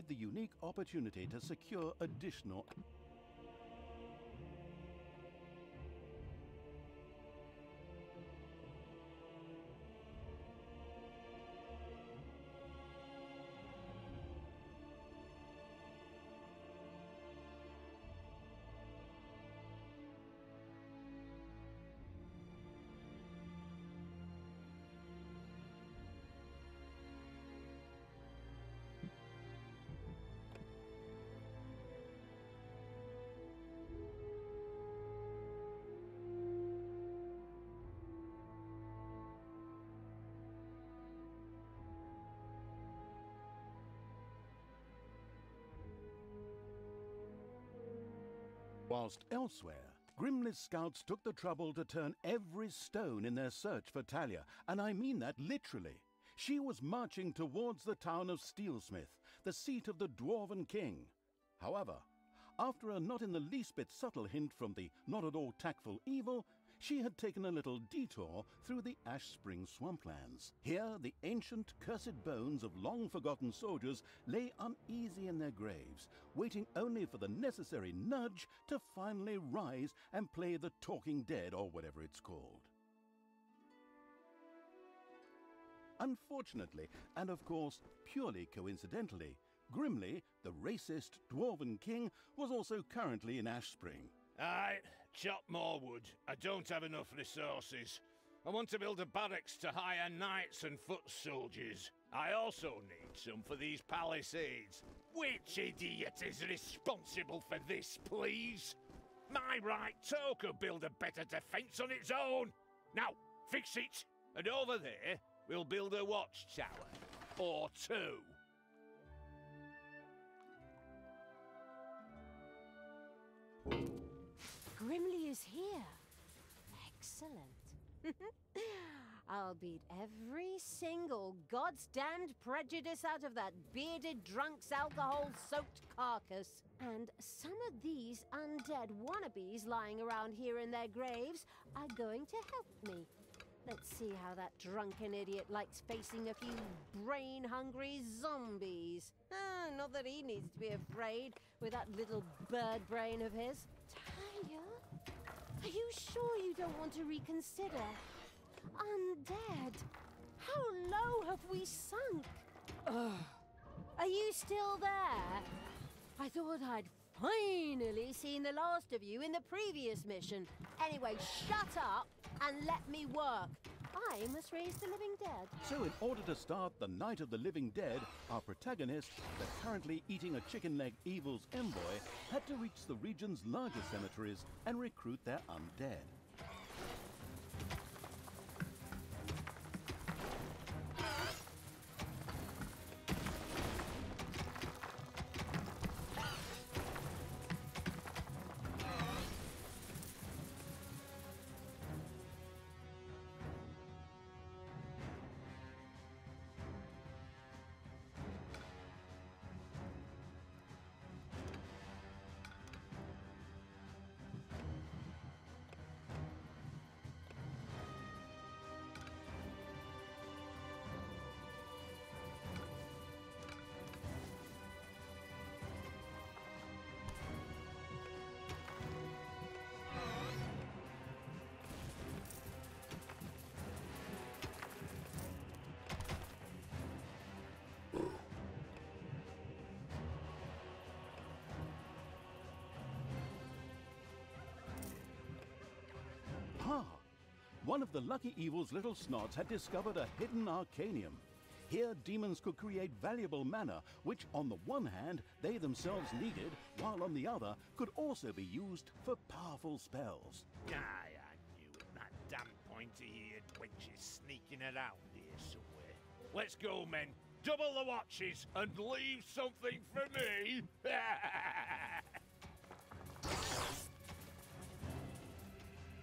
the unique opportunity to secure additional. Whilst elsewhere, Grimly's scouts took the trouble to turn every stone in their search for Talia, and I mean that literally. She was marching towards the town of Steelsmith, the seat of the Dwarven King. However, after a not in the least bit subtle hint from the not at all tactful Evil, she had taken a little detour through the Ashspring Swamplands. Here, the ancient, cursed bones of long-forgotten soldiers lay uneasy in their graves, waiting only for the necessary nudge to finally rise and play the Talking Dead, or whatever it's called. Unfortunately, and of course purely coincidentally, Grimly, the racist Dwarven King, was also currently in Ashspring. Aye, chop more wood. I don't have enough resources. I want to build a barracks to hire knights and foot soldiers. I also need some for these palisades. Which idiot is responsible for this, please? My right toe could build a better defence on its own. Now, fix it. And over there, we'll build a watchtower. Or two. Grimly is here. Excellent. I'll beat every single God's-damned prejudice out of that bearded drunk's alcohol-soaked carcass. And some of these undead wannabes lying around here in their graves are going to help me. Let's see how that drunken idiot likes facing a few brain-hungry zombies. Not that he needs to be afraid with that little bird brain of his. Talia? Are you sure you don't want to reconsider? Undead? How low have we sunk? Ugh. Are you still there? I thought I'd finally seen the last of you in the previous mission. Anyway, shut up and let me work. I must raise the living dead. So in order to start the Night of the Living Dead, our protagonist, the currently eating a chicken leg Evil's envoy, had to reach the region's largest cemeteries and recruit their undead. One of the lucky Evil's little snots had discovered a hidden arcanium. Here demons could create valuable mana, which on the one hand they themselves needed, while on the other could also be used for powerful spells. Aye, I knew it. That damn pointy-eared wench is sneaking around here somewhere. Let's go, men. Double the watches and leave something for me.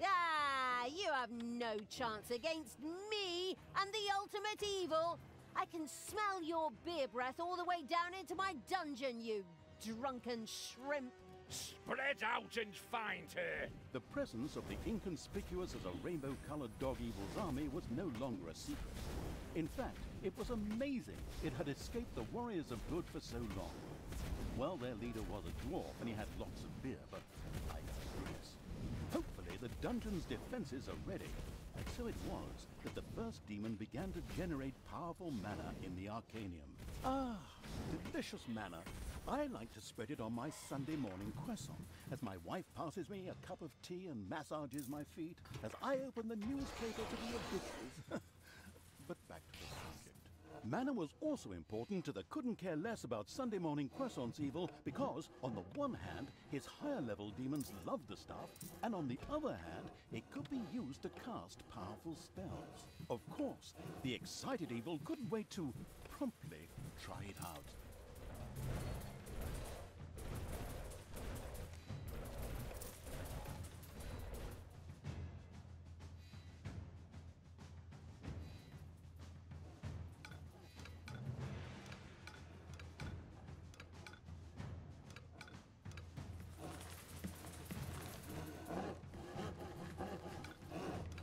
Ah, you have no chance against me and the ultimate evil. I can smell your beer breath all the way down into my dungeon, you drunken shrimp. Spread out and find her. The presence of the inconspicuous as a rainbow-colored dog Evil's army was no longer a secret. In fact, It was amazing it had escaped the warriors of good for so long. Well, their leader was a dwarf and he had lots of beer, but I digress. Hopefully the dungeon's defenses are ready. And so it was that the first demon began to generate powerful mana in the Arcanium. Ah, delicious mana. I like to spread it on my Sunday morning croissant as my wife passes me a cup of tea and massages my feet as I open the newspaper to the obituaries. But back to the subject. Mana was also important to the couldn't care less about Sunday morning croissant's evil because, on the one hand, his higher level demons loved the stuff, and on the other hand, it could be used to cast powerful spells. Of course, the excited evil couldn't wait to promptly try it out.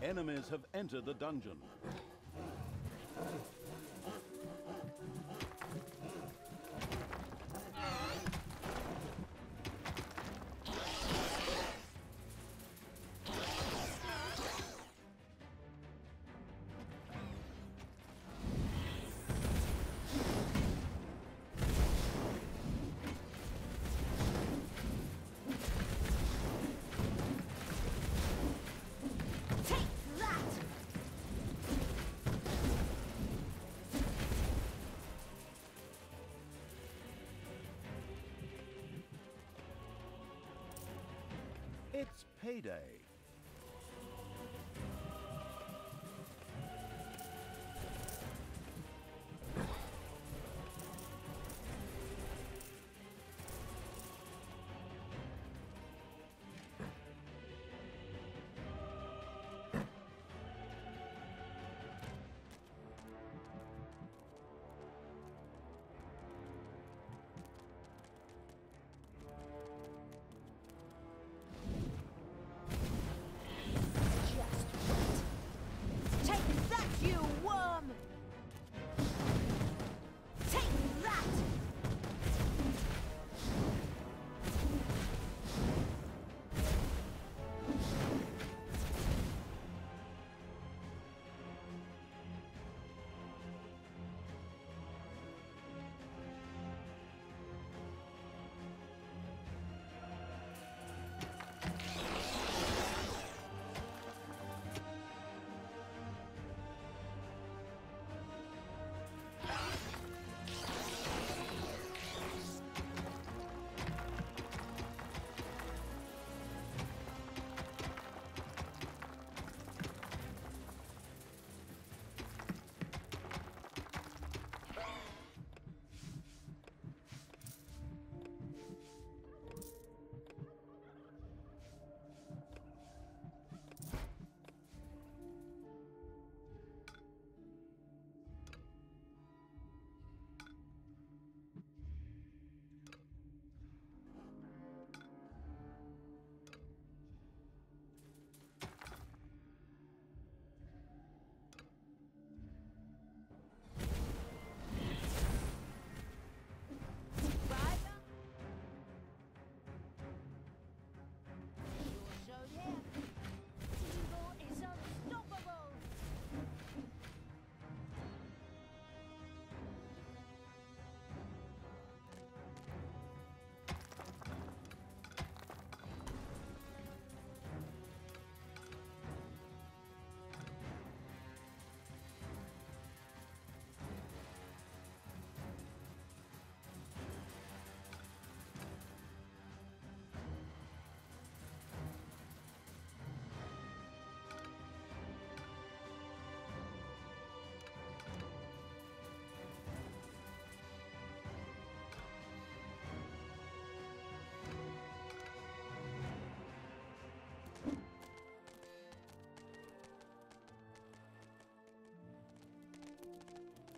Enemies have entered the dungeon. It's payday.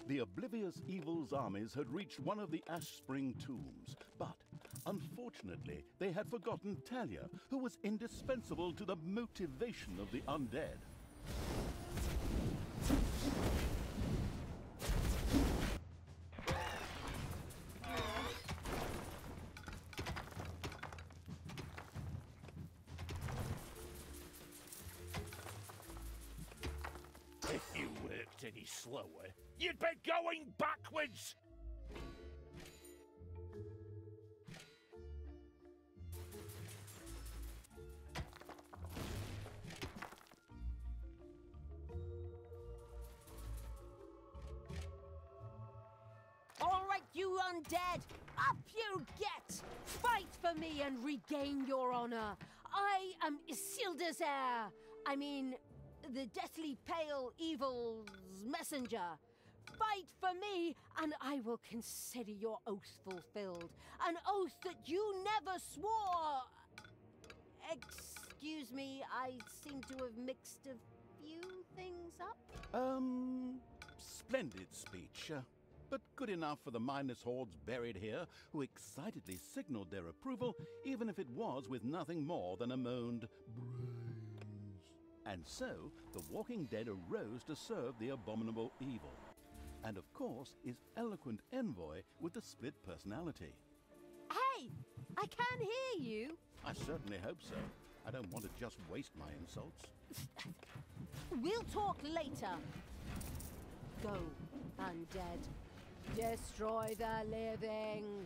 The oblivious evil's armies had reached one of the Ashspring tombs, but unfortunately they had forgotten Talia, who was indispensable to the motivation of the undead. slower. You'd be going backwards! All right, you undead! Up you get! Fight for me and regain your honor! I am Isildur's heir! I mean, the deathly pale evil's messenger. Fight for me, and I will consider your oath fulfilled. An oath that you never swore! Excuse me, I seem to have mixed a few things up. Splendid speech. But good enough for the mindless hordes buried here, who excitedly signaled their approval, even if it was with nothing more than a moaned brains. And so, the Walking Dead arose to serve the abominable evil. And of course, his eloquent envoy with the split personality. Hey! I can hear you! I certainly hope so. I don't want to just waste my insults. We'll talk later. Go, undead. Destroy the living.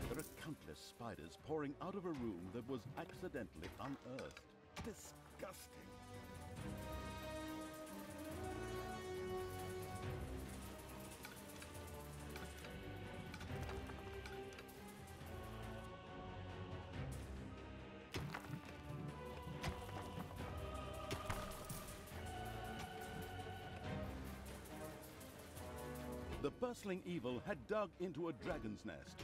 There are countless spiders pouring out of a room that was accidentally unearthed. Disgusting. The bustling evil had dug into a dragon's nest.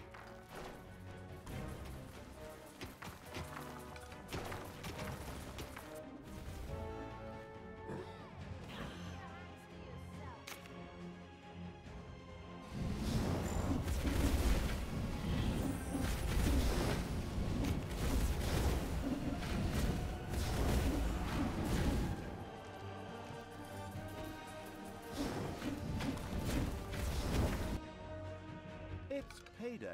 It's payday.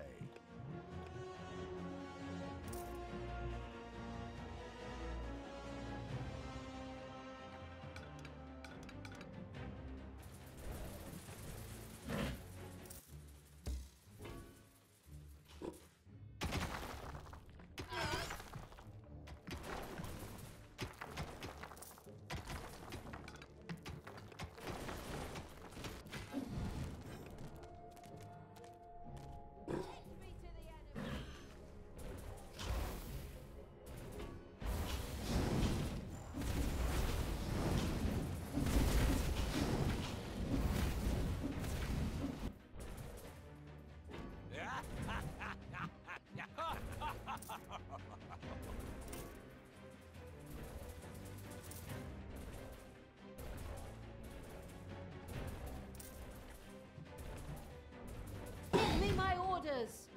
Give me my orders!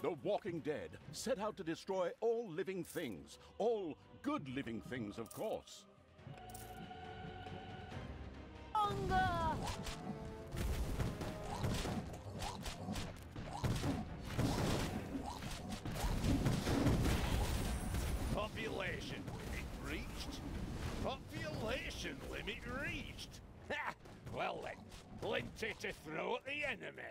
The Walking Dead set out to destroy all living things. All good living things, of course. Hunger! Population limit reached? Population limit reached? Ha! Well then, plenty to throw at the enemy.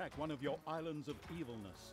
attack one of your islands of evilness.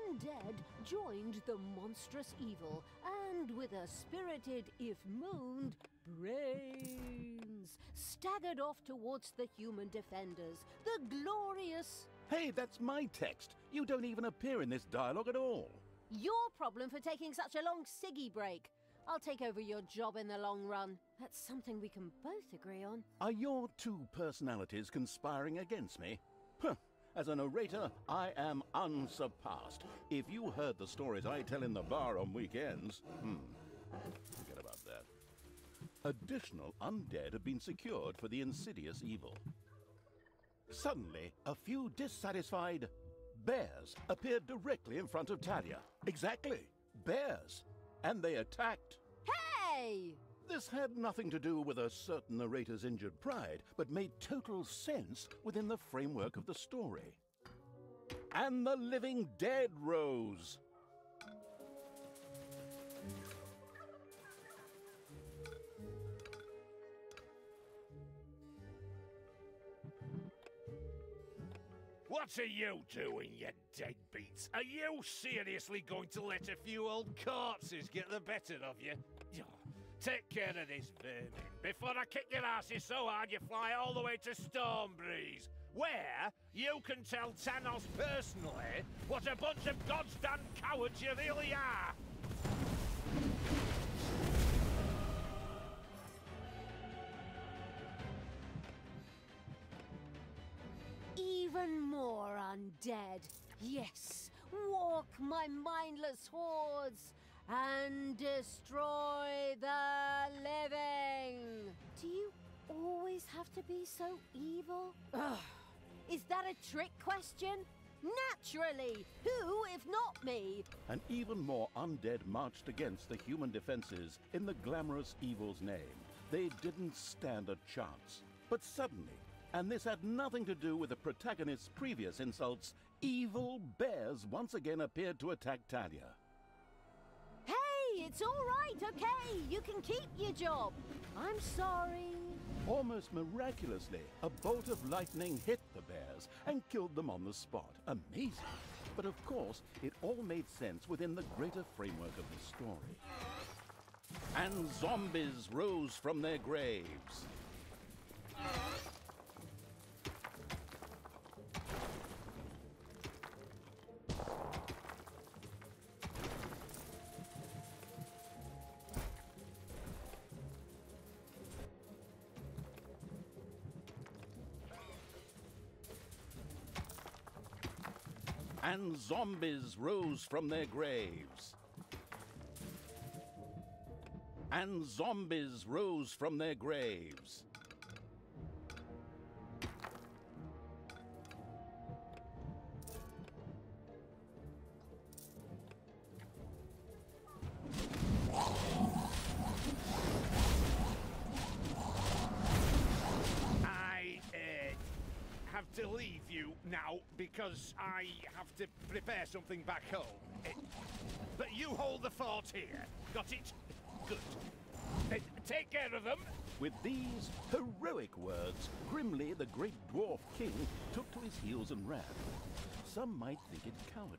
Undead joined the monstrous evil, and with a spirited, if moaned, brains, staggered off towards the human defenders, the glorious... Hey, that's my text. You don't even appear in this dialogue at all. Your problem for taking such a long ciggy break. I'll take over your job in the long run. That's something we can both agree on. Are your two personalities conspiring against me? Huh. As a narrator, I am unsurpassed. If you heard the stories I tell in the bar on weekends... forget about that. Additional undead have been secured for the insidious evil. Suddenly, a few dissatisfied bears appeared directly in front of Talia. Exactly, bears. And they attacked. Hey! This had nothing to do with a certain narrator's injured pride, but made total sense within the framework of the story. And the living dead rose. What are you doing, you deadbeats? Are you seriously going to let a few old corpses get the better of you? Take care of this vermin before I kick your asses so hard you fly all the way to Stormbreeze, where you can tell Thanos personally what a bunch of goddamn cowards you really are. Even more undead. Yes, walk my mindless hordes and destroy the living. Do you always have to be so evil? Ugh. Is that a trick question? Naturally! Who, if not me? And even more undead marched against the human defenses in the glamorous evil's name. They didn't stand a chance. But suddenly, and this had nothing to do with the protagonist's previous insults, evil bears once again appeared to attack Talia. Hey, it's all right, okay? You can keep your job. I'm sorry. Almost miraculously, a bolt of lightning hit the bears and killed them on the spot. Amazing. But of course, it all made sense within the greater framework of the story. And zombies rose from their graves. And zombies rose from their graves. And zombies rose from their graves. To leave you now because I have to prepare something back home. But you hold the fort here. Got it? Good. Take care of them. With these heroic words, Grimly, the great dwarf king, took to his heels and ran. some might think it cowardly.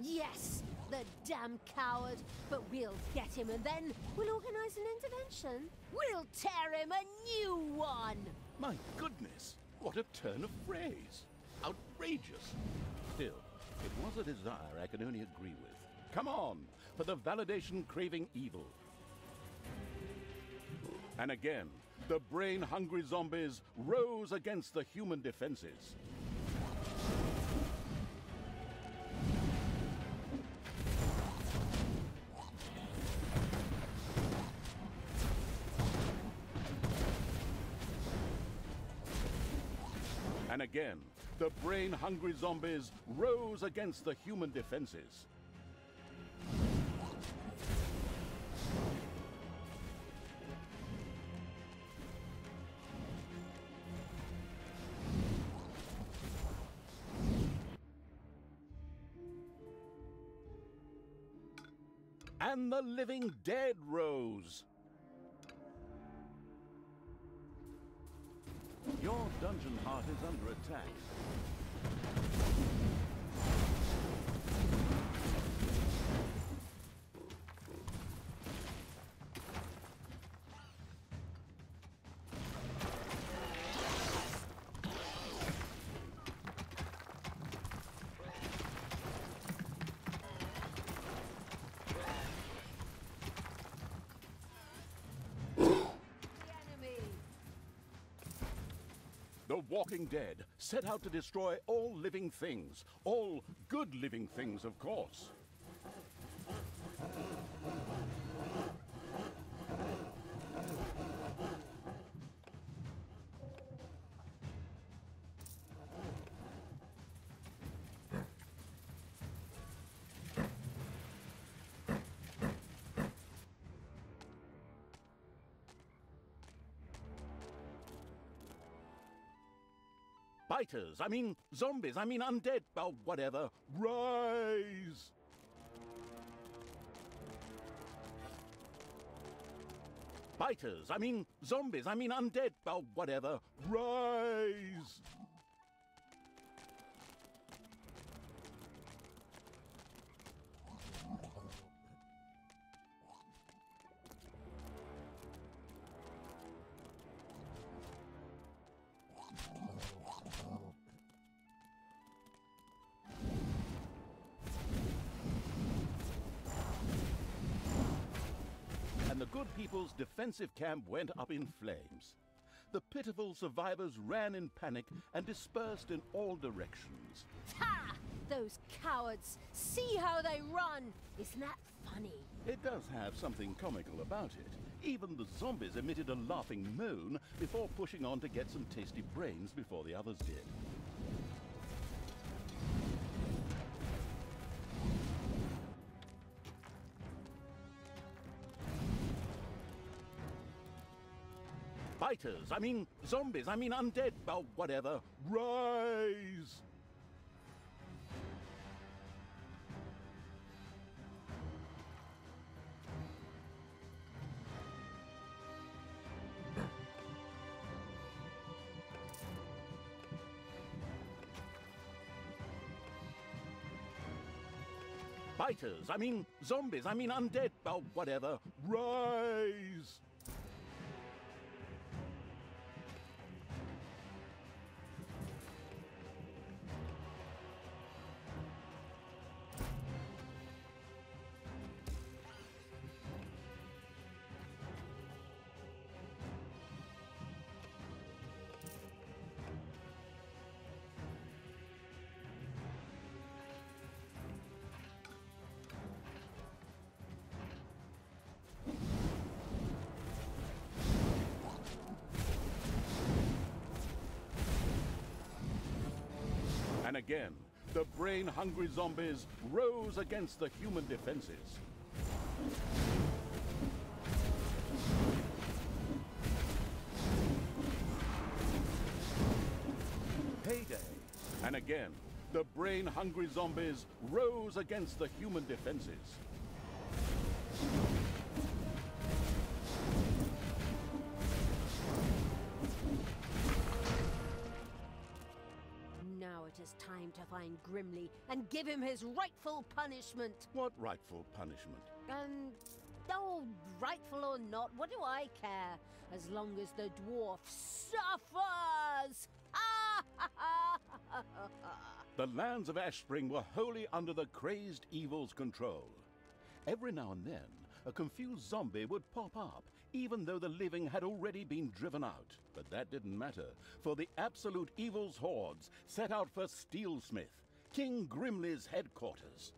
Yes, the damn coward. But we'll get him and then we'll organize an intervention. We'll tear him a new one. My goodness, what a turn of phrase. Outrageous. Still, it was a desire I could only agree with. Come on, for the validation-craving evil. And again, the brain-hungry zombies rose against the human defenses. And again, the brain-hungry zombies rose against the human defenses. And the living dead rose. Your dungeon heart is under attack. The Walking Dead set out to destroy all living things. All good living things, of course. Biters, I mean zombies, I mean undead, oh, whatever. Rise! Biters, I mean zombies, I mean undead, oh, whatever. Rise! And the good people's defensive camp went up in flames. The pitiful survivors ran in panic and dispersed in all directions. Ha! Those cowards! See how they run! Isn't that funny? It does have something comical about it. Even the zombies emitted a laughing moan before pushing on to get some tasty brains before the others did. Biters, I mean zombies, I mean undead, oh, whatever. Rise! Biters, I mean zombies, I mean undead, oh, whatever. Rise! And again, the brain-hungry zombies rose against the human defenses. Payday! And again, the brain-hungry zombies rose against the human defenses. Now it is time to find Grimly and give him his rightful punishment. What rightful punishment? Oh, rightful or not, what do I care? As long as the dwarf suffers! The lands of Ashspring were wholly under the crazed evil's control. Every now and then, a confused zombie would pop up, even though the living had already been driven out. But that didn't matter, for the absolute evil's hordes set out for Steelsmith, King Grimly's headquarters.